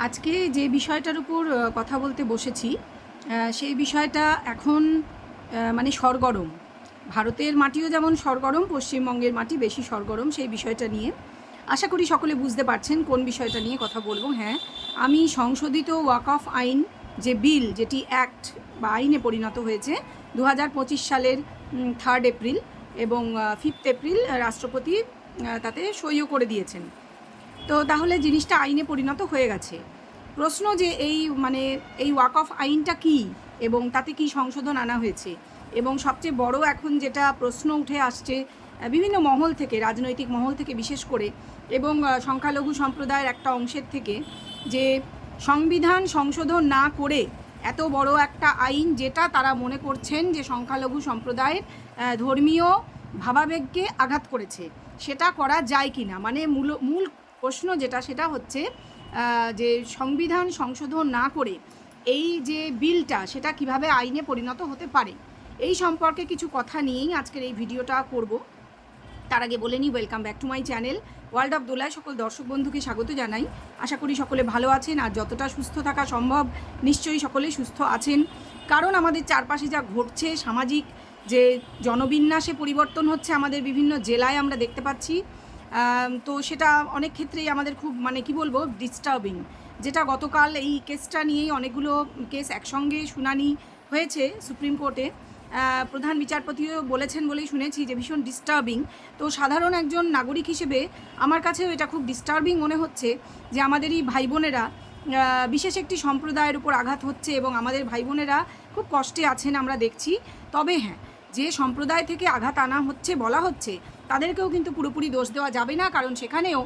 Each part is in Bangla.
আজকে যে বিষয়টার উপর কথা বলতে বসেছি সেই বিষয়টা এখন মানে সরগরম। ভারতের মাটিও যেমন সরগরম, পশ্চিমবঙ্গের মাটি বেশি সরগরম সেই বিষয়টা নিয়ে। আশা করি সকলে বুঝতে পারছেন কোন বিষয়টা নিয়ে কথা বলবো। হ্যাঁ, আমি সংশোধিত ওয়াকফ আইন যে বিল, যেটি অ্যাক্ট বা আইনে পরিণত হয়েছে 2025 সালের 3 এপ্রিল এবং 5 এপ্রিল রাষ্ট্রপতি তাতে সইও করে দিয়েছেন। তো তাহলে জিনিসটা আইনে পরিণত হয়ে গেছে। প্রশ্ন যে এই ওয়াকফ আইনটা কী এবং তাতে কি সংশোধন আনা হয়েছে, এবং সবচেয়ে বড় এখন যেটা প্রশ্ন উঠে আসছে বিভিন্ন মহল থেকে, রাজনৈতিক মহল থেকে বিশেষ করে, এবং সংখ্যালঘু সম্প্রদায়ের একটা অংশের থেকে, যে সংবিধান সংশোধন না করে এত বড় একটা আইন, যেটা তারা মনে করছেন যে সংখ্যালঘু সম্প্রদায়ের ধর্মীয় ভাবাবেগকে আঘাত করেছে, সেটা করা যায় কি না। মানে মূল প্রশ্ন যেটা, সেটা হচ্ছে যে সংবিধান সংশোধন না করে এই যে বিলটা, সেটা কিভাবে আইনে পরিণত হতে পারে, এই সম্পর্কে কিছু কথা নিয়েই আজকের এই ভিডিওটা করব। তার আগে বলে নিই, welcome back to my channel world of দোলায় সকল দর্শক বন্ধুকে স্বাগত জানাই। আশা করি সকলে ভালো আছেন, আর যতটা সুস্থ থাকা সম্ভব নিশ্চয়ই সকলে সুস্থ আছেন। কারণ আমাদের চারপাশে যা ঘটছে, সামাজিক যে জনবিন্যাসে পরিবর্তন হচ্ছে আমাদের বিভিন্ন জেলায় আমরা দেখতে পাচ্ছি, তো সেটা অনেক ক্ষেত্রেই আমাদের খুব কি বলবো, ডিস্টার্বিং। যেটা গতকাল এই কেসটা নিয়েই অনেকগুলো কেস একসঙ্গে শুনানি হয়েছে সুপ্রিম কোর্টে, প্রধান বিচারপতিও বলেছেন বলেই শুনেছি যে ভীষণ ডিস্টার্বিং। তো সাধারণ একজন নাগরিক হিসেবে আমার কাছেও এটা খুব ডিস্টার্বিং মনে হচ্ছে যে আমাদেরই ভাই বোনেরা বিশেষ একটি সম্প্রদায়ের উপর আঘাত হচ্ছে, এবং আমাদের ভাই বোনেরা খুব কষ্টে আছেন আমরা দেখছি। তবে হ্যাঁ, যে সম্প্রদায় থেকে আঘাত আনা হচ্ছে, বলা হচ্ছে, তাদেরকেও কিন্তু পুরোপুরি দোষ দেওয়া যাবে না, কারণ সেখানেও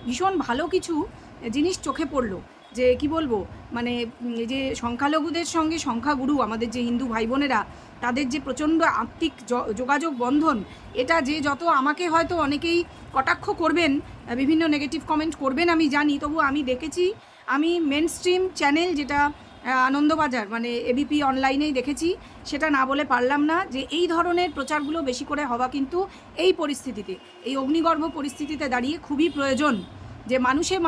ভীষণ ভালো কিছু জিনিস চোখে পড়লো। যে কি বলবো, এই যে সংখ্যালঘুদের সঙ্গে সংখ্যাগুরু আমাদের যে হিন্দু ভাই বোনেরা, তাদের যে প্রচণ্ড আত্মিক যোগাযোগ বন্ধন, এটা যে যত আমাকে হয়তো অনেকেই কটাক্ষ করবেন, বিভিন্ন নেগেটিভ কমেন্ট করবেন আমি জানি, তবু আমি দেখেছি, আমি মেন স্ট্রিম চ্যানেল যেটা আনন্দবাজার এবিপি অনলাইনেই দেখেছি, সেটা না বলে পারলাম না, যে এই ধরনের প্রচারগুলো বেশি করে হওয়া কিন্তু এই পরিস্থিতিতে, এই অগ্নিগর্ভ পরিস্থিতিতে দাঁড়িয়ে খুবই প্রয়োজন। যে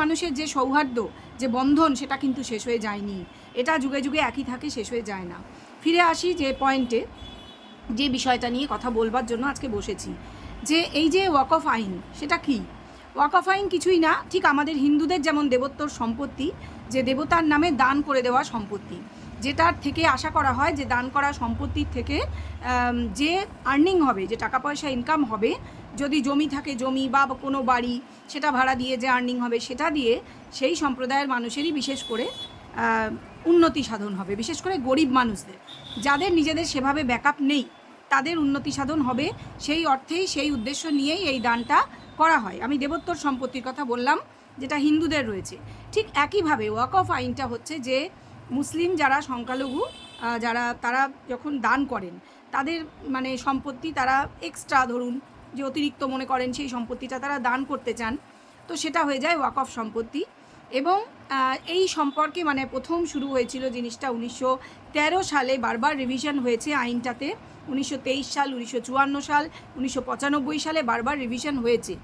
মানুষের যে সৌহার্দ্য, যে বন্ধন, সেটা কিন্তু শেষ হয়ে যায়নি, এটা যুগে যুগে একই থাকে, শেষ হয়ে যায় না। ফিরে আসি যে পয়েন্টে, যে বিষয়টা নিয়ে কথা বলবার জন্য আজকে বসেছি, যে এই যে ওয়াকফ আইন, সেটা কি? ওয়াকফ আইন কিছুই না, ঠিক আমাদের হিন্দুদের যেমন দেবোত্তর সম্পত্তি, যে দেবতার নামে দান করে দেওয়া সম্পত্তি, যেটার থেকে আশা করা হয় যে দান করা সম্পত্তির থেকে যে আর্নিং হবে, যে টাকা পয়সা ইনকাম হবে, যদি জমি থাকে জমি বা কোনো বাড়ি, সেটা ভাড়া দিয়ে যে আর্নিং হবে, সেটা দিয়ে সেই সম্প্রদায়ের মানুষেরই বিশেষ করে উন্নতি সাধন হবে, বিশেষ করে গরিব মানুষদের, যাদের নিজেদের সেভাবে ব্যাকআপ নেই, তাদের উন্নতি সাধন হবে, সেই অর্থেই, সেই উদ্দেশ্য নিয়েই এই দানটা করা হয়। আমি দেবোত্তর সম্পত্তির কথা বললাম, যেটা হিন্দুদের রয়েছে। ঠিক একইভাবে ওয়াকফ আইনটা হচ্ছে যে মুসলিম যারা সংখ্যালঘু, তারা যখন দান করেন, তাদের সম্পত্তি তারা এক্সট্রা, ধরুন যে অতিরিক্ত মনে করেন, সেই সম্পত্তিটা তারা দান করতে চান, তো সেটা হয়ে যায় ওয়াকফ সম্পত্তি। এবং এই সম্পর্কে প্রথম শুরু হয়েছিল জিনিসটা 1913 সালে, বারবার রিভিশন হয়েছে আইনটাতে, 1923 সাল, 1954 সাল, 1995 সালে বারবার রিভিশন হয়েছে।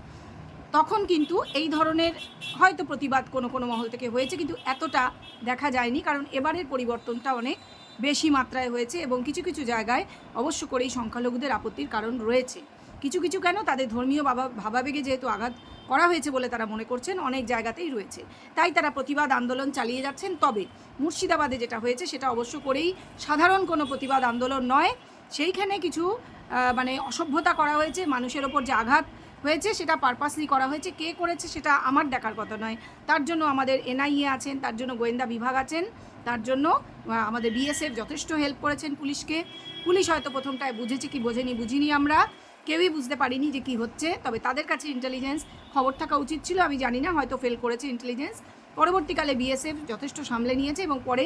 তখন কিন্তু এই ধরনের হয়তো প্রতিবাদ কোনো কোনো মহল থেকে হয়েছে, কিন্তু এতটা দেখা যায়নি, কারণ এবারের পরিবর্তনটা অনেক বেশি মাত্রায় হয়েছে, এবং কিছু কিছু জায়গায় অবশ্য করেই সংখ্যালঘুদের আপত্তির কারণ রয়েছে। কিছু কিছু কেন, তাদের ধর্মীয় ভাবাবেগে যেহেতু আঘাত করা হয়েছে বলে তারা মনে করছেন, অনেক জায়গাতেই রয়েছে, তাই তারা প্রতিবাদ আন্দোলন চালিয়ে যাচ্ছেন। তবে মুর্শিদাবাদে যেটা হয়েছে, সেটা অবশ্য করেই সাধারণ কোনো প্রতিবাদ আন্দোলন নয়, সেইখানে কিছু অসভ্যতা করা হয়েছে, মানুষের ওপর যে আঘাত হয়েছে সেটা পারপাসলি করা হয়েছে। কে করেছে সেটা আমার দেখার কথা নয়, তার জন্য আমাদের এনআইএ আছেন, তার জন্য গোয়েন্দা বিভাগ আছেন, তার জন্য আমাদের বিএসএফ যথেষ্ট হেল্প করেছেন পুলিশকে। পুলিশ হয়তো প্রথমটায় বুঝেছে কি বুঝিনি, আমরা কেউই বুঝতে পারিনি যে কি হচ্ছে, তবে তাদের কাছে ইন্টেলিজেন্স খবর থাকা উচিত ছিল, আমি জানি না, হয়তো ফেল করেছে ইন্টেলিজেন্স। পরবর্তীকালে বিএসএফ যথেষ্ট সামলে নিয়েছে, এবং পরে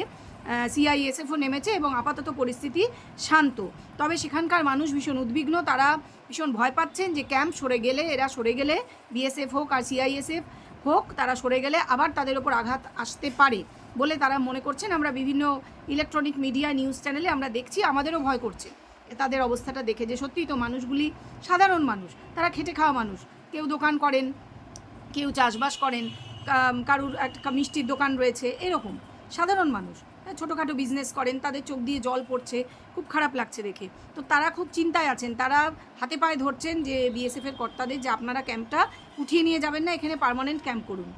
সিআইএসএফও নেমেছে, এবং আপাতত পরিস্থিতি শান্ত। তবে সেখানকার মানুষ ভীষণ উদ্বিগ্ন, তারা ভীষণ ভয় পাচ্ছেন যে ক্যাম্প সরে গেলে, এরা সরে গেলে, বিএসএফ হোক আর সিআইএসএফ হোক, তারা সরে গেলে আবার তাদের ওপর আঘাত আসতে পারে বলে তারা মনে করছেন। আমরা বিভিন্ন ইলেকট্রনিক মিডিয়া, নিউজ চ্যানেলে আমরা দেখছি, আমাদেরও ভয় করছে তাদের অবস্থাটা দেখে, যে সত্যিই তো মানুষগুলি সাধারণ মানুষ, তারা খেটে খাওয়া মানুষ, কেউ দোকান করেন, কেউ চাষবাস করেন, কারুর একটা মিষ্টির দোকান রয়েছে, এরকম সাধারণ মানুষ ছোটোখাটো বিজনেস করেন, তাদের চোখ দিয়ে জল পড়ছে, খুব খারাপ লাগছে দেখে। তো তারা খুব চিন্তায় আছেন, তারা হাতে পায়ে ধরছেন যে বিএসএফের কর্তাদের যে আপনারা ক্যাম্পটা উঠিয়ে নিয়ে যাবেন না, এখানে পার্মানেন্ট ক্যাম্প করুন।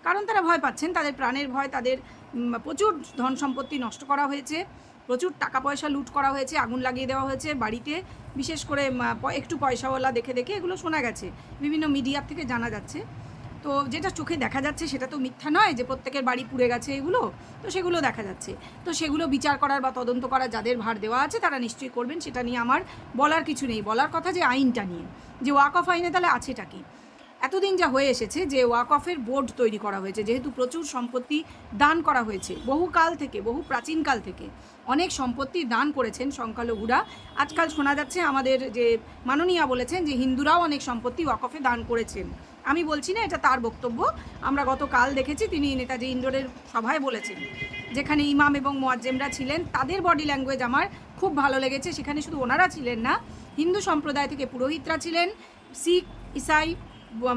কারণ তারা ভয় পাচ্ছেন, তাদের প্রাণের ভয়, তাদের প্রচুর ধন সম্পত্তি নষ্ট করা হয়েছে, প্রচুর টাকা পয়সা লুট করা হয়েছে, আগুন লাগিয়ে দেওয়া হয়েছে বাড়িতে, বিশেষ করে একটু পয়সাওয়ালা দেখে দেখে এগুলো শোনা গেছে, বিভিন্ন মিডিয়ার থেকে জানা যাচ্ছে। তো যেটা চোখে দেখা যাচ্ছে সেটা তো মিথ্যা নয় যে প্রত্যেকের বাড়ি পুড়ে গেছে এগুলো, তো সেগুলো দেখা যাচ্ছে। তো সেগুলো বিচার করার বা তদন্ত করার যাদের ভার দেওয়া আছে তারা নিশ্চয়ই করবেন, সেটা নিয়ে আমার বলার কিছু নেই। বলার কথা যে আইনটা নিয়ে, যে ওয়াকফ আইনে তাহলে আছেটা কি। এতদিন যা হয়ে এসেছে যে ওয়াকফের বোর্ড তৈরি করা হয়েছে, যেহেতু প্রচুর সম্পত্তি দান করা হয়েছে বহুকাল থেকে, বহু প্রাচীনকাল থেকে অনেক সম্পত্তি দান করেছেন সংখ্যালঘুরা। আজকাল শোনা যাচ্ছে আমাদের যে মাননীয়া বলেছেন যে হিন্দুরাও অনেক সম্পত্তি ওয়াকফে দান করেছেন। আমি বলছি না, এটা তার বক্তব্য। আমরা গতকাল দেখেছি তিনি নেতাজি ইন্ডোরের সভায় বলেছেন, যেখানে ইমাম এবং মোয়াজ্জেমরা ছিলেন, তাদের বডি ল্যাঙ্গুয়েজ আমার খুব ভালো লেগেছে। সেখানে শুধু ওনারা ছিলেন না, হিন্দু সম্প্রদায় থেকে পুরোহিতরা ছিলেন, শিখ, ইসাই,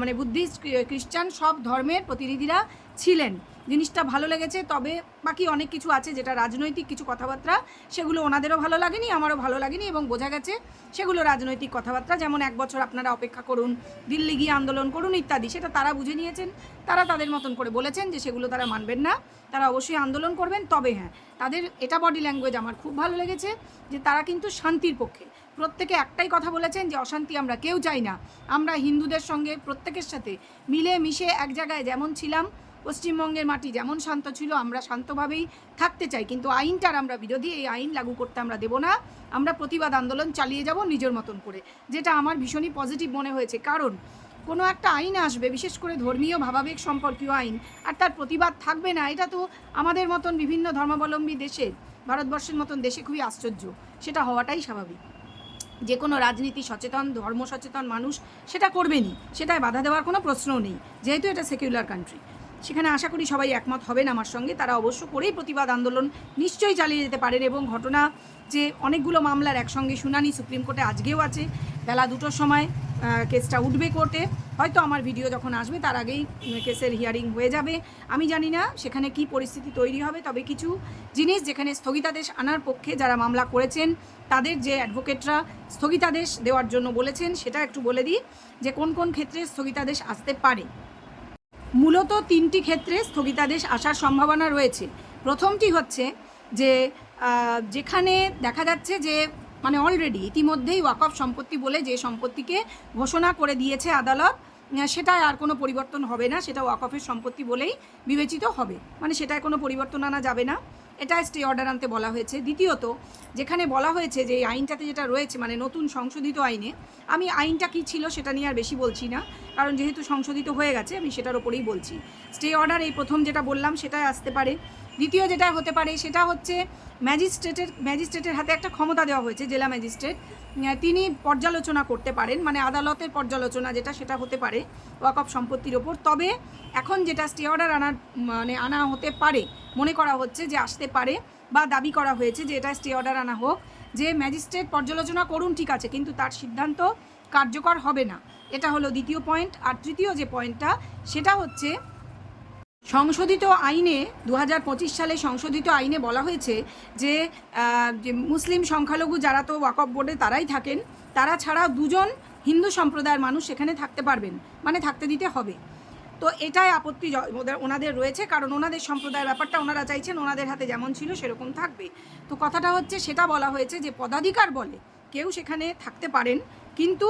মানে বুদ্ধিস্ট, খ্রিস্টান সব ধর্মের প্রতিনিধিরা ছিলেন। জিনিসটা ভালো লেগেছে। তবে বাকি অনেক কিছু আছে যেটা রাজনৈতিক কিছু কথাবার্তা, সেগুলো ওনাদেরও ভালো লাগেনি, আমারও ভালো লাগেনি, এবং বোঝা গেছে সেগুলো রাজনৈতিক কথাবার্তা। যেমন 1 বছর আপনারা অপেক্ষা করুন, দিল্লি গিয়ে আন্দোলন করুন ইত্যাদি, সেটা তারা বুঝে নিয়েছেন, তারা তাদের মতন করে বলেছেন যে সেগুলো তারা মানবেন না, তারা অবশ্যই আন্দোলন করবেন। তবে হ্যাঁ, তাদের এটা বডি ল্যাঙ্গুয়েজ আমার খুব ভালো লেগেছে যে তারা কিন্তু শান্তির পক্ষে। প্রত্যেকে একটাই কথা বলেছেন যে অশান্তি আমরা কেউ চাই না, আমরা হিন্দুদের সঙ্গে প্রত্যেকের সাথে মিলে মিশে এক জায়গায় যেমন ছিলাম, পশ্চিমবঙ্গের মাটি যেমন শান্ত ছিল, আমরা শান্তভাবেই থাকতে চাই, কিন্তু আইনটার আমরা বিরোধী, এই আইন লাগু করতে আমরা দেব না, আমরা প্রতিবাদ আন্দোলন চালিয়ে যাব নিজের মতন করে, যেটা আমার ভীষণই পজিটিভ মনে হয়েছে। কারণ কোনো একটা আইন আসবে, বিশেষ করে ধর্মীয় ভাবাবেগ সম্পর্কীয় আইন, আর তার প্রতিবাদ থাকবে না, এটা তো আমাদের মতন বিভিন্ন ধর্মাবলম্বী দেশে, ভারতবর্ষের মতন দেশে খুবই আশ্চর্য। সেটা হওয়াটাই স্বাভাবিক। যে কোনো রাজনীতি সচেতন, ধর্ম সচেতন মানুষ সেটা করবেনই, সেটায় বাধা দেওয়ার কোনো প্রশ্নও নেই, যেহেতু এটা সেকুলার কান্ট্রি। সেখানে আশা করি সবাই একমত হবেন আমার সঙ্গে, তারা অবশ্য করেই প্রতিবাদ আন্দোলন নিশ্চয়ই চালিয়ে যেতে পারেন। এবং ঘটনা যে অনেকগুলো মামলার একসঙ্গে শুনানি সুপ্রিম কোর্টে আজকেও আছে, বেলা 2টোর সময় কেসটা উঠবে কোর্টে, হয়তো আমার ভিডিও যখন আসবে তার আগেই কেসের হিয়ারিং হয়ে যাবে। আমি জানি না সেখানে কি পরিস্থিতি তৈরি হবে, তবে কিছু জিনিস যেখানে স্থগিতাদেশ আনার পক্ষে যারা মামলা করেছেন তাদের যে অ্যাডভোকেটরা স্থগিতাদেশ দেওয়ার জন্য বলেছেন, সেটা একটু বলে দিই যে কোন কোন ক্ষেত্রে স্থগিতাদেশ আসতে পারে। মূলত 3টি ক্ষেত্রে স্থগিতাদেশ আসার সম্ভাবনা রয়েছে। প্রথমটি হচ্ছে যে যেখানে দেখা যাচ্ছে যে মানে অলরেডি ইতিমধ্যেই ওয়াকফ সম্পত্তি বলে যে সম্পত্তিকে ঘোষণা করে দিয়েছে আদালত, সেটায় আর কোনো পরিবর্তন হবে না, সেটা ওয়াকফের সম্পত্তি বলেই বিবেচিত হবে, মানে সেটায় কোনো পরিবর্তন আনা যাবে না, এটা স্টে অর্ডার আনতে বলা হয়েছে। দ্বিতীয়ত, যেখানে বলা হয়েছে যে এই আইনটাতে যেটা রয়েছে মানে নতুন সংশোধিত আইনে, আমি আইনটা কী ছিল সেটা নিয়ে আর বেশি বলছি না, কারণ যেহেতু সংশোধিত হয়ে গেছে আমি সেটার ওপরেই বলছি। স্টে অর্ডার এই প্রথম যেটা বললাম সেটাই আসতে পারে। দ্বিতীয় যেটা হতে পারে সেটা হচ্ছে ম্যাজিস্ট্রেটের হাতে একটা ক্ষমতা দেওয়া হয়েছে, জেলা ম্যাজিস্ট্রেট, তিনি পর্যালোচনা করতে পারেন, মানে আদালতের পর্যালোচনা যেটা, সেটা হতে পারে ওয়াকফ সম্পত্তির ওপর। তবে এখন যেটা স্টে অর্ডার আনা হতে পারে, মনে করা হচ্ছে যে আসতে পারে বা দাবি করা হয়েছে যে এটা স্টে অর্ডার আনা হোক, যে ম্যাজিস্ট্রেট পর্যালোচনা করুন ঠিক আছে, কিন্তু তার সিদ্ধান্ত কার্যকর হবে না, এটা হলো দ্বিতীয় পয়েন্ট। আর তৃতীয় যে পয়েন্টটা সেটা হচ্ছে সংশোধিত আইনে 2025 সালে সংশোধিত আইনে বলা হয়েছে যে মুসলিম সংখ্যালঘু যারা তো ওয়াকফ বোর্ডে তারাই থাকেন, তারা ছাড়া 2 জন হিন্দু সম্প্রদায়ের মানুষ সেখানে থাকতে পারবেন, মানে থাকতে দিতে হবে। তো এটাই আপত্তি ওনাদের রয়েছে, কারণ ওনাদের সম্প্রদায়ের ব্যাপারটা ওনারা চাইছেন ওনাদের হাতে যেমন ছিল সেরকম থাকবে। তো কথাটা হচ্ছে সেটা বলা হয়েছে যে পদাধিকার বলে কেউ সেখানে থাকতে পারেন, কিন্তু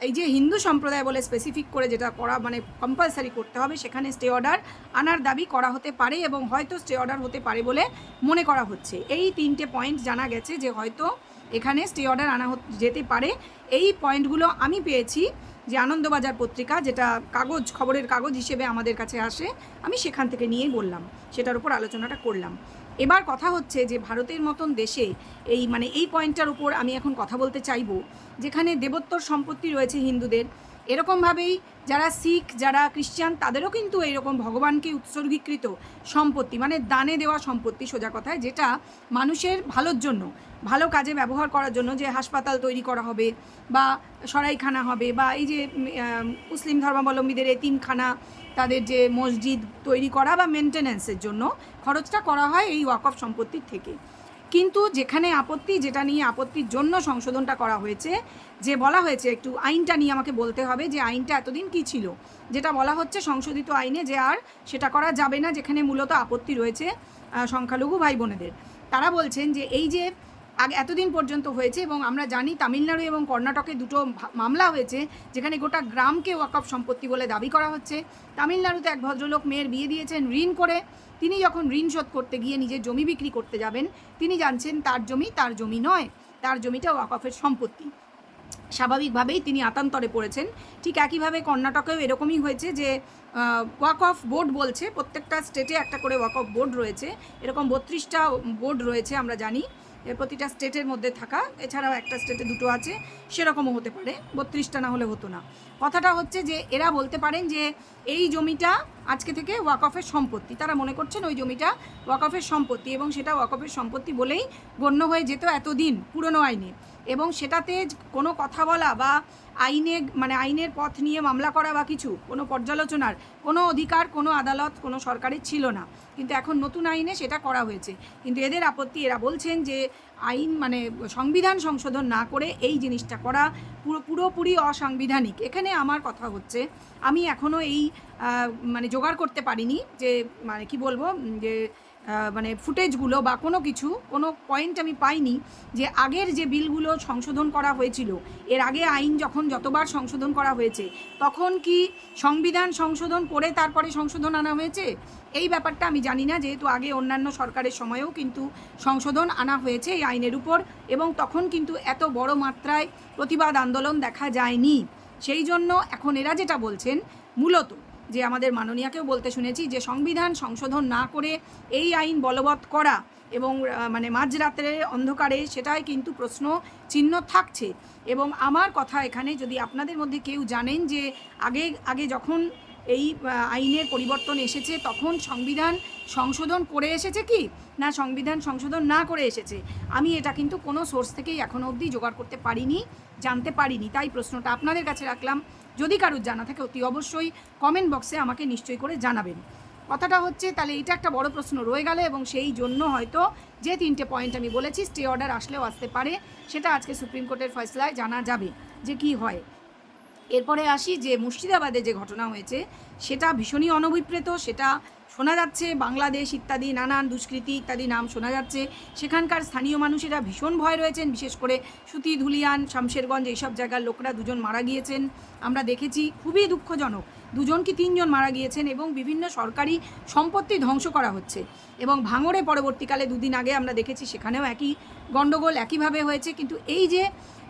এই যে হিন্দু সম্প্রদায় বলে স্পেসিফিক করে যেটা করা মানে কম্পালসারি করতে হবে, সেখানে স্টে অর্ডার আনার দাবি করা হতে পারে এবং হয়তো স্টে অর্ডার হতে পারে বলে মনে করা হচ্ছে। এই 3টে পয়েন্ট জানা গেছে যে হয়তো এখানে স্টে অর্ডার আনা যেতে পারে। এই পয়েন্টগুলো আমি পেয়েছি যে আনন্দবাজার পত্রিকা, যেটা কাগজ, খবরের কাগজ হিসেবে আমাদের কাছে আসে, আমি সেখান থেকে নিয়েই বললাম, সেটার উপর আলোচনাটা করলাম। এবার কথা হচ্ছে যে ভারতের মতন দেশে এই মানে এই পয়েন্টটার উপর আমি এখন কথা বলতে চাইবো, যেখানে দেবোত্তর সম্পত্তি রয়েছে হিন্দুদের, এরকমভাবেই যারা শিখ, যারা খ্রিস্টান, তাদেরও কিন্তু এইরকম ভগবানকে উৎসর্গীকৃত সম্পত্তি, মানে দানে দেওয়া সম্পত্তি সোজা কথায়, যেটা মানুষের ভালোর জন্য, ভালো কাজে ব্যবহার করার জন্য, যে হাসপাতাল তৈরি করা হবে বা সরাইখানা হবে, বা এই যে মুসলিম ধর্মাবলম্বীদের এতিমখানা, তাদের যে মসজিদ তৈরি করা বা মেনটেন্যান্সের জন্য খরচটা করা হয় এই ওয়াকফ সম্পত্তির থেকে। কিন্তু যেখানে আপত্তি, যেটা নিয়ে আপত্তির জন্য সংশোধনটা করা হয়েছে, যে বলা হয়েছে, একটু আইনটা নিয়ে আমাকে বলতে হবে যে আইনটা এতদিন কী ছিল, যেটা বলা হচ্ছে সংশোধিত আইনে যে আর সেটা করা যাবে না, যেখানে মূলত আপত্তি রয়েছে সংখ্যালঘু ভাই বোনেদের। তারা বলছেন যে এই যে আগে এতদিন পর্যন্ত হয়েছে, এবং আমরা জানি তামিলনাড়ু এবং কর্ণাটকে দুটো মামলা হয়েছে যেখানে গোটা গ্রামকে ওয়াকফ সম্পত্তি বলে দাবি করা হচ্ছে। তামিলনাড়ুতে এক ভদ্রলোক মেয়ের বিয়ে দিয়েছেন ঋণ করে, তিনি যখন ঋণ শোধ করতে গিয়ে নিজের জমি বিক্রি করতে যাবেন, তিনি জানছেন তার জমি নয়, তার জমিটা ওয়াকফের সম্পত্তি। স্বাভাবিকভাবেই তিনি আতান্তরে পড়েছেন। ঠিক একইভাবে কর্ণাটকেও এরকমই হয়েছে যে ওয়াকফ বোর্ড বলছে, প্রত্যেকটা স্টেটে একটা করে ওয়াকফ বোর্ড রয়েছে, এরকম 32টা বোর্ড রয়েছে আমরা জানি, প্রতিটা স্টেটের মধ্যে থাকা, এছাড়াও একটা স্টেটে দুটো আছে, সেরকমও হতে পারে, 32টা না হলে হতো না। কথাটা হচ্ছে যে এরা বলতে পারেন যে এই জমিটা আজকে থেকে ওয়াকফের সম্পত্তি, তারা মনে করছেন ওই জমিটা ওয়াকফের সম্পত্তি, এবং সেটা ওয়াকফের সম্পত্তি বলেই গণ্য হয়ে যেত এতদিন পুরনো আইনে, এবং সেটাতে কোনো কথা বলা বা আইনের পথ নিয়ে মামলা করা বা কিছু কোনো পর্যালোচনার কোনো অধিকার কোনো আদালত কোনো সরকারের ছিল না। কিন্তু এখন নতুন আইনে সেটা করা হয়েছে। কিন্তু এদের আপত্তি, এরা বলছেন যে আইন সংবিধান সংশোধন না করে এই জিনিসটা করা পুরোপুরি অসাংবিধানিক। এখানে আমার কথা হচ্ছে, আমি এখনও এই জোগাড় করতে পারিনি যে কি বলবো, যে ফুটেজগুলো বা কোনো পয়েন্ট আমি পাইনি যে আগের যে বিলগুলো সংশোধন করা হয়েছিল, এর আগে আইন যতবার সংশোধন করা হয়েছে তখন কি সংবিধান সংশোধন করে তারপরে সংশোধন আনা হয়েছে, এই ব্যাপারটা আমি জানি না। যেহেতু আগে অন্যান্য সরকারের সময়েও কিন্তু সংশোধন আনা হয়েছে এই আইনের উপর, এবং তখন কিন্তু এত বড় মাত্রায় প্রতিবাদ আন্দোলন দেখা যায়নি। সেই জন্য এখন এরা যেটা বলছেন মূলত, যে আমাদের মাননীয়াকেও বলতে শুনেছি, যে সংবিধান সংশোধন না করে এই আইন বলবৎ করা এবং মাঝরাতের অন্ধকারে সেটাই কিন্তু প্রশ্ন চিহ্ন থাকছে। এবং আমার কথা এখানে, যদি আপনাদের মধ্যে কেউ জানেন যে আগে যখন এই আইনের পরিবর্তন এসেছে তখন সংবিধান সংশোধন করে এসেছে কি না সংবিধান সংশোধন না করে এসেছে, আমি এটা কিন্তু কোনো সোর্স থেকেই এখনও অবধি জোগাড় করতে পারিনি, জানতে পারিনি। তাই প্রশ্নটা আপনাদের কাছে রাখলাম, যদি কারোর জানা থাকে অতি অবশ্যই কমেন্ট বক্সে আমাকে নিশ্চয়ই করে জানাবেন। কথাটা হচ্ছে, তাহলে এটা একটা বড় প্রশ্ন রয়ে গেল, এবং সেই জন্য হয়তো যে 3টে পয়েন্ট আমি বলেছি, স্টে অর্ডার আসলেও আসতে পারে, সেটা আজকে সুপ্রিম কোর্টের ফয়সলায় জানা যাবে যে কি হয়। এরপরে আসি যে মুর্শিদাবাদে যে ঘটনা হয়েছে সেটা ভীষণই অনভিপ্রেত, সেটা শোনা যাচ্ছে বাংলাদেশ ইত্যাদি নানান দুষ্কৃতি ইত্যাদি নাম শোনা যাচ্ছে। সেখানকার স্থানীয় মানুষেরা ভীষণ ভয় রয়েছেন, বিশেষ করে সুতি, ধুলিয়ান, শামশেরগঞ্জ এইসব জায়গার লোকরা 2জন মারা গিয়েছেন আমরা দেখেছি, খুবই দুঃখজনক। 2জন কি 3জন মারা গিয়েছেন, এবং বিভিন্ন সরকারি সম্পত্তি ধ্বংস করা হচ্ছে। এবং ভাঙড়ে পরবর্তীকালে 2 দিন আগে আমরা দেখেছি সেখানেও একই গণ্ডগোল একইভাবে হয়েছে। কিন্তু এই যে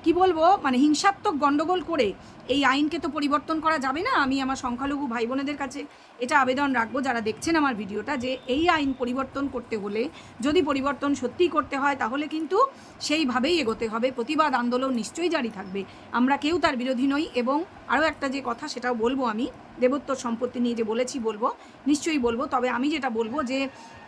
কি বলবো, হিংসাত্মক গণ্ডগোল করে এই আইনকে তো পরিবর্তন করা যাবে না। আমি আমার সংখ্যালঘু ভাই বোনেদের কাছে এটা আবেদন রাখবো, যারা দেখছেন আমার ভিডিওটা, যে এই আইন পরিবর্তন করতে হলে, যদি পরিবর্তন সত্যিই করতে হয়, তাহলে কিন্তু সেইভাবেই এগোতে হবে। প্রতিবাদ আন্দোলন নিশ্চয়ই জারি থাকবে, আমরা কেউ তার বিরোধী নই। এবং আরও একটা যে কথা সেটাও বলবো, আমি দেবোত্তর সম্পত্তি নিয়ে যে বলেছি বলবো, নিশ্চয়ই বলবো। তবে আমি যেটা বলবো যে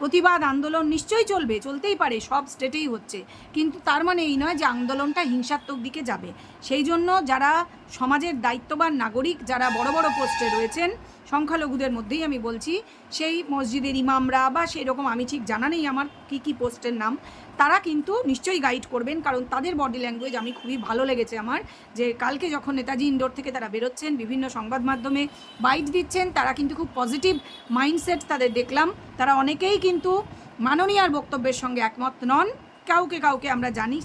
প্রতিবাদ আন্দোলন নিশ্চয়ই চলবে, চলতেই পারে, সব স্টেটেই হচ্ছে, কিন্তু তার মানে এই নয় যে আন্দোলনটা হিংসাত্মক দিকে যাবে। সেই জন্য যারা সমাজের দায়িত্ববান নাগরিক, যারা বড় বড় পোস্টে রয়েছেন, সংখ্যালঘুদের মধ্যেই আমি বলছি, সেই মসজিদের ইমামরা বা সেই রকম, আমি ঠিক জানা নেই আমার কি পোস্টের নাম, তারা কিন্তু নিশ্চয়ই গাইড করবেন, কারণ তাদের বডি ল্যাঙ্গুয়েজ আমি খুবই ভালো লেগেছে আমার, যে কালকে যখন নেতাজি ইন্ডোর থেকে তারা বেরোচ্ছেন, বিভিন্ন সংবাদ মাধ্যমে বাইট দিচ্ছেন, তারা কিন্তু খুব পজিটিভ মাইন্ডসেট তাদের দেখলাম। তারা অনেকেই কিন্তু মাননীয়ার বক্তব্যের সঙ্গে একমত নন, কাউকে আমরা জানি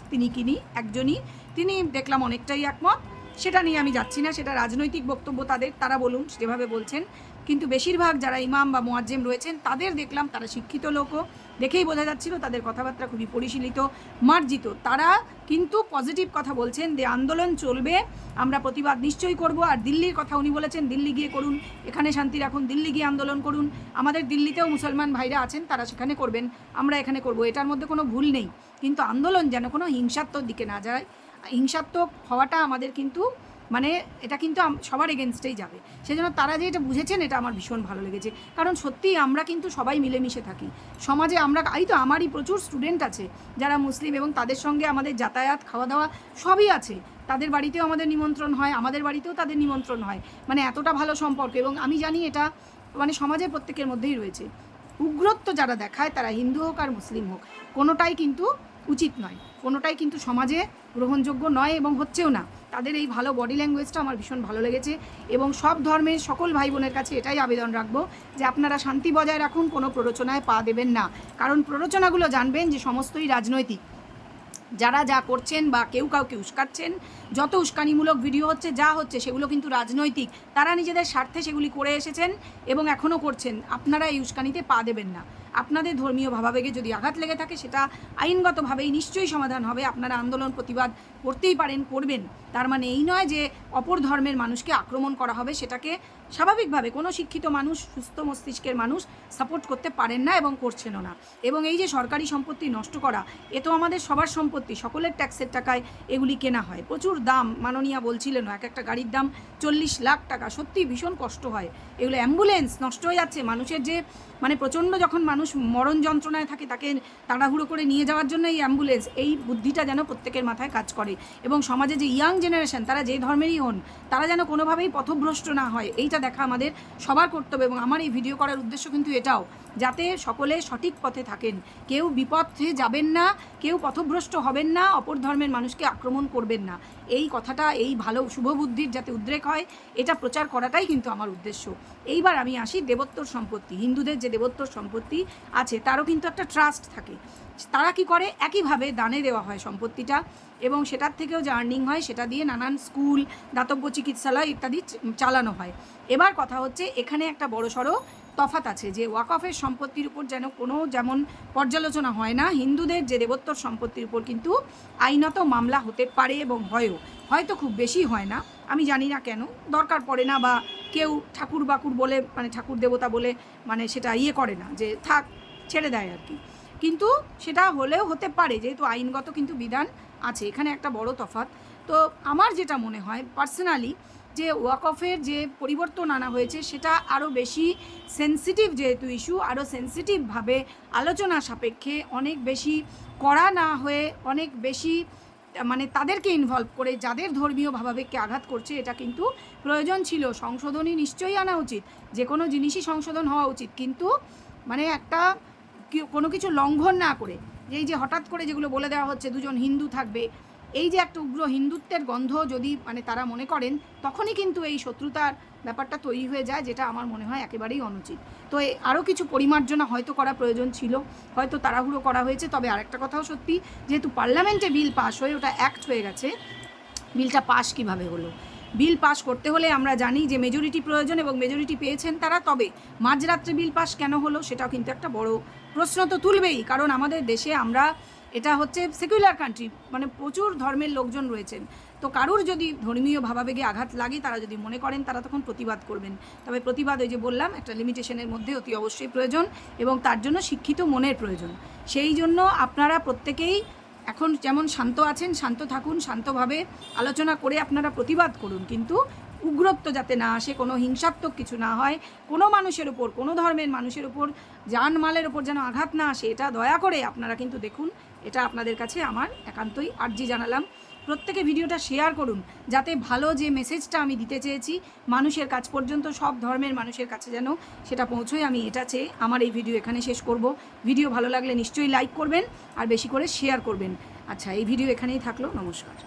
একজনই তিনি দেখলাম অনেকটাই একমত। সেটা নিয়ে আমি যাচ্ছি না, সেটা রাজনৈতিক বক্তব্য তাদের, তারা বলুন যেভাবে বলছেন। কিন্তু বেশিরভাগ যারা ইমাম বা মুয়াজ্জেম রয়েছেন তাদের দেখলাম, তারা শিক্ষিত লোকও, দেখেই বোঝা যাচ্ছিল তাদের কথাবার্তা খুবই পরিশীলিত, মার্জিত। তারা কিন্তু পজিটিভ কথা বলছেন, যে আন্দোলন চলবে, আমরা প্রতিবাদ নিশ্চয়ই করব। আর দিল্লির কথা উনি বলেছেন, দিল্লি গিয়ে করুন, এখানে শান্তি রাখুন, দিল্লি গিয়ে আন্দোলন করুন। আমাদের দিল্লিতেও মুসলমান ভাইরা আছেন, তারা সেখানে করবেন, আমরা এখানে করব, এটার মধ্যে কোনো ভুল নেই। কিন্তু আন্দোলন যেন কোনো হিংসাত্মক দিকে না যায়, হিংসাত্মক হওয়াটা আমাদের কিন্তু মানে এটা কিন্তু সবার এগেনস্টেই যাবে। সেজন্য তারা যে এটা বুঝেছেন এটা আমার ভীষণ ভালো লেগেছে। কারণ সত্যিই আমরা কিন্তু সবাই মিলেমিশে থাকি সমাজে। আমরা এই তো আমারই প্রচুর স্টুডেন্ট আছে যারা মুসলিম, এবং তাদের সঙ্গে আমাদের যাতায়াত, খাওয়া দাওয়া সবই আছে। তাদের বাড়িতেও আমাদের নিমন্ত্রণ হয়, আমাদের বাড়িতেও তাদের নিমন্ত্রণ হয়। মানে এতটা ভালো সম্পর্ক, এবং আমি জানি এটা মানে সমাজের প্রত্যেকের মধ্যেই রয়েছে। উগ্রত্ব যারা দেখায়, তারা হিন্দু হোক আর মুসলিম হোক, কোনোটাই কিন্তু উচিত নয়, কোনোটাই কিন্তু সমাজে গ্রহণযোগ্য নয় এবং হচ্ছেও না। তাদের এই ভালো বডি ল্যাঙ্গুয়েজটা আমার ভীষণ ভালো লেগেছে। এবং সব ধর্মের সকল ভাই বোনের কাছে এটাই আবেদন রাখবো যে আপনারা শান্তি বজায় রাখুন, কোনো প্ররোচনায় পা দেবেন না। কারণ প্ররোচনাগুলো জানবেন যে সমস্তই রাজনৈতিক। যারা যা করছেন বা কেউ কাউকে উস্কাচ্ছেন, যত উস্কানিমূলক ভিডিও হচ্ছে, যা হচ্ছে, সেগুলো কিন্তু রাজনৈতিক। তারা নিজেদের স্বার্থে সেগুলি করে এসেছেন এবং এখনও করছেন। আপনারা এই উস্কানিতে পা দেবেন না। আপনাদের ধর্মীয় ভাবাবেগে যদি আঘাত লেগে থাকে সেটা আইনগতভাবেই নিশ্চয়ই সমাধান হবে। আপনারা আন্দোলন প্রতিবাদ করতেই পারেন, করবেন। তার মানে এই নয় যে অপর ধর্মের মানুষকে আক্রমণ করা হবে। সেটাকে স্বাভাবিকভাবে কোনো শিক্ষিত মানুষ, সুস্থ মস্তিষ্কের মানুষ সাপোর্ট করতে পারেন না এবং করছেনও না। এবং এই যে সরকারি সম্পত্তি নষ্ট করা, এ তো আমাদের সবার সম্পত্তি, সকলের ট্যাক্সের টাকায় এগুলি কেনা হয়। প্রচুর দাম, মাননীয়া বলছিলেন, এক একটা গাড়ির দাম 40 লাখ টাকা। সত্যি ভীষণ কষ্ট হয়। এগুলো অ্যাম্বুলেন্স নষ্ট হয়ে যাচ্ছে, মানুষের যে মানে প্রচণ্ড যখন মানুষ মরণ যন্ত্রণায় থাকে তাকে তাড়াহুড়ো করে নিয়ে যাওয়ার জন্য এই অ্যাম্বুলেন্স, এই বুদ্ধিটা যেন প্রত্যেকের মাথায় কাজ করে। এবং সমাজে যে ইয়াং জেনারেশন, তারা যে ধর্মেরই হন, তারা যেন কোনোভাবেই পথভ্রষ্ট না হয়, এইটা দেখা আমাদের সবার কর্তব্য। এবং আমার এই ভিডিও করার উদ্দেশ্য কিন্তু এটাও, যাতে সকলে সঠিক পথে থাকেন, কেউ বিপথে যাবেন না, কেউ পথভ্রষ্ট হবেন না, অপর ধর্মের মানুষকে আক্রমণ করবেন না। এই কথাটা, এই ভালো শুভ বুদ্ধির যাতে উদ্রেক হয়, এটা প্রচার করাটাই কিন্তু আমার উদ্দেশ্য। এইবার আমি আসি দেবোত্তর সম্পত্তি। হিন্দুদের যে দেবোত্তর সম্পত্তি আছে তারও কিন্তু একটা ট্রাস্ট থাকে। তারা কি করে, একইভাবে দানে দেওয়া হয় সম্পত্তিটা, এবং সেটার থেকেও যে আর্নিং হয় সেটা দিয়ে নানান স্কুল, দাতব্য চিকিৎসালয় ইত্যাদি চালানো হয়। এবার কথা হচ্ছে, এখানে একটা বড়সড় তফাৎ আছে যে ওয়াকফের সম্পত্তির উপর যেন কোনো যেমন পর্যালোচনা হয় না, হিন্দুদের যে দেবোত্তর সম্পত্তির উপর কিন্তু আইনত মামলা হতে পারে এবং হয়তো খুব বেশি হয় না, আমি জানি না কেন, দরকার পড়ে না, বা কেউ ঠাকুর বাকুর বলে, মানে ঠাকুর দেবতা বলে মানে সেটা করে না, যে থাক, ছেড়ে দেয় আর কি। কিন্তু সেটা হলেও হতে পারে, যেহেতু আইনগত কিন্তু বিধান আছে। এখানে একটা বড় তফাৎ। তো আমার যেটা মনে হয় পার্সোনালি, যে ওয়াকফের যে পরিবর্তন আনা হয়েছে সেটা আরও বেশি সেন্সিটিভ, যেহেতু ইস্যু আরও সেন্সিটিভভাবে আলোচনা সাপেক্ষে, অনেক বেশি কড়া না হয়ে, অনেক বেশি মানে তাদেরকে ইনভলভ করে যাদের ধর্মীয় ভাবাবেগকে আঘাত করছে, এটা কিন্তু প্রয়োজন ছিল। সংশোধনী নিশ্চয়ই আনা উচিত, যে কোনো জিনিসই সংশোধন হওয়া উচিত, কিন্তু মানে একটা কোনো কিছু লঙ্ঘন না করে। এই যে হঠাৎ করে যেগুলো বলে দেওয়া হচ্ছে, দুজন হিন্দু থাকবে, এই যে একটা উগ্র হিন্দুত্বের গন্ধ যদি মানে তারা মনে করেন, তখনই কিন্তু এই শত্রুতার ব্যাপারটা তৈরি হয়ে যায়, যেটা আমার মনে হয় একেবারেই অনুচিত। তো আরও কিছু পরিমার্জনা হয়তো করা প্রয়োজন ছিল, হয়তো তাড়াহুড়ো করা হয়েছে। তবে আরেকটা কথাও সত্যি, যেহেতু পার্লামেন্টে বিল পাস হয়ে ওটা অ্যাক্ট হয়ে গেছে, বিলটা পাস কিভাবে হলো? বিল পাস করতে হলে আমরা জানি যে মেজরিটি প্রয়োজন, এবং মেজরিটি পেয়েছেন তারা। তবে মাঝরাত্রে বিল পাস কেন হলো সেটাও কিন্তু একটা বড় প্রশ্ন তো তুলবেই। কারণ আমাদের দেশে আমরা, এটা হচ্ছে সেকুলার কান্ট্রি, মানে প্রচুর ধর্মের লোকজন রয়েছেন। তো কারুর যদি ধর্মীয় ভাবাবেগে আঘাত লাগে, তারা যদি মনে করেন, তারা তখন প্রতিবাদ করবেন। তবে প্রতিবাদ, ওই যে বললাম, একটা লিমিটেশনের মধ্যে অতি অবশ্যই প্রয়োজন, এবং তার জন্য শিক্ষিত মনের প্রয়োজন। সেই জন্য আপনারা প্রত্যেকেই এখন যেমন শান্ত আছেন, শান্ত থাকুন, শান্তভাবে আলোচনা করে আপনারা প্রতিবাদ করুন, কিন্তু উগ্রত্ব যাতে না আসে, কোনো হিংসাত্মক কিছু না হয়, কোনো মানুষের উপর, কোনো ধর্মের মানুষের উপর, জানমালের উপর যেন আঘাত না আসে, এটা দয়া করে আপনারা কিন্তু দেখুন। এটা আপনাদের কাছে আমার একান্তই আর্জি জানালাম। প্রত্যেকে ভিডিওটা শেয়ার করুন, যাতে ভালো যে মেসেজটা আমি দিতে চেয়েছি মানুষের কাছ পর্যন্ত, সব ধর্মের মানুষের কাছে যেন সেটা পৌঁছয়, আমি এটা চেয়ে আমার এই ভিডিও এখানে শেষ করব। ভিডিও ভালো লাগলে নিশ্চয়ই লাইক করবেন আর বেশি করে শেয়ার করবেন। আচ্ছা, এই ভিডিও এখানেই থাকলো। নমস্কার।